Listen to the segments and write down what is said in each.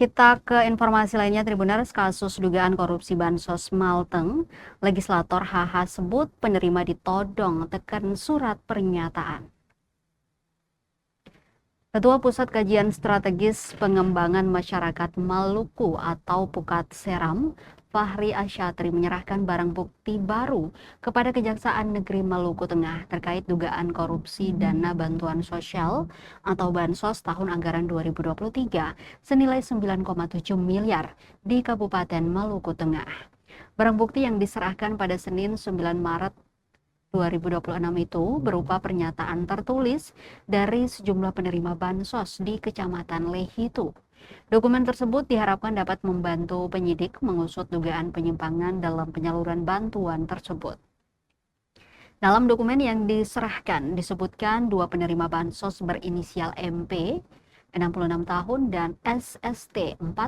Kita ke informasi lainnya, Tribuners. Kasus dugaan korupsi Bansos Malteng, legislator HH sebut penerima ditodong tekan surat pernyataan. Ketua Pusat Kajian Strategis Pengembangan Masyarakat Maluku atau Pukat Seram, Fahri Asyatri menyerahkan barang bukti baru kepada Kejaksaan Negeri Maluku Tengah terkait dugaan korupsi dana bantuan sosial atau Bansos tahun anggaran 2023 senilai 9,7 miliar di Kabupaten Maluku Tengah. Barang bukti yang diserahkan pada Senin 9 Maret 2026 itu berupa pernyataan tertulis dari sejumlah penerima bansos di Kecamatan Lehitu. Dokumen tersebut diharapkan dapat membantu penyidik mengusut dugaan penyimpangan dalam penyaluran bantuan tersebut. Dalam dokumen yang diserahkan disebutkan dua penerima bansos berinisial MP 66 tahun dan SST 44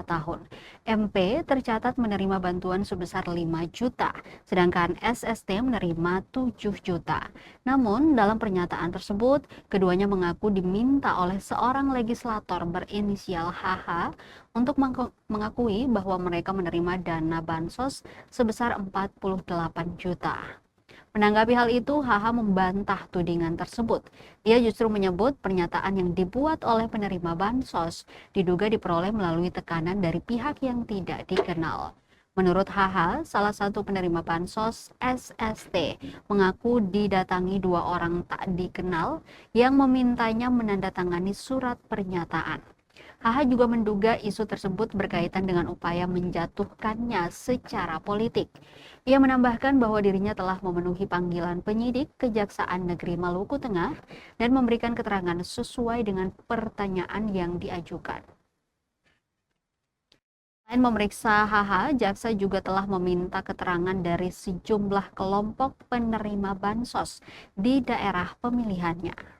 tahun. MP tercatat menerima bantuan sebesar 5 juta, sedangkan SST menerima 7 juta. Namun dalam pernyataan tersebut, keduanya mengaku diminta oleh seorang legislator berinisial HH untuk mengakui bahwa mereka menerima dana bansos sebesar 48 juta. Menanggapi hal itu, HH membantah tudingan tersebut. Ia justru menyebut pernyataan yang dibuat oleh penerima bansos diduga diperoleh melalui tekanan dari pihak yang tidak dikenal. Menurut HH, salah satu penerima bansos, SST, mengaku didatangi dua orang tak dikenal yang memintanya menandatangani surat pernyataan. HH juga menduga isu tersebut berkaitan dengan upaya menjatuhkannya secara politik. Ia menambahkan bahwa dirinya telah memenuhi panggilan penyidik Kejaksaan Negeri Maluku Tengah dan memberikan keterangan sesuai dengan pertanyaan yang diajukan. Selain memeriksa HH, jaksa juga telah meminta keterangan dari sejumlah kelompok penerima bansos di daerah pemilihannya.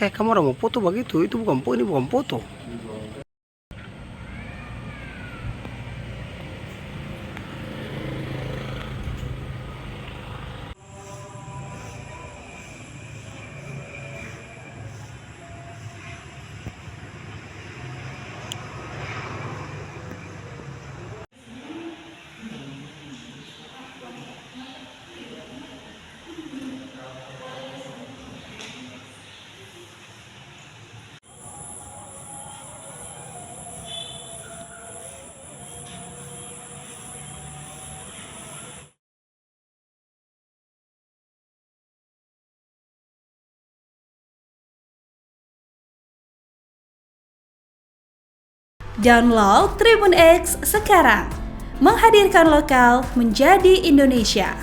Kayak kamu udah mau foto begitu, itu bukan foto, ini bukan foto. Download Tribun X sekarang, menghadirkan lokal menjadi Indonesia.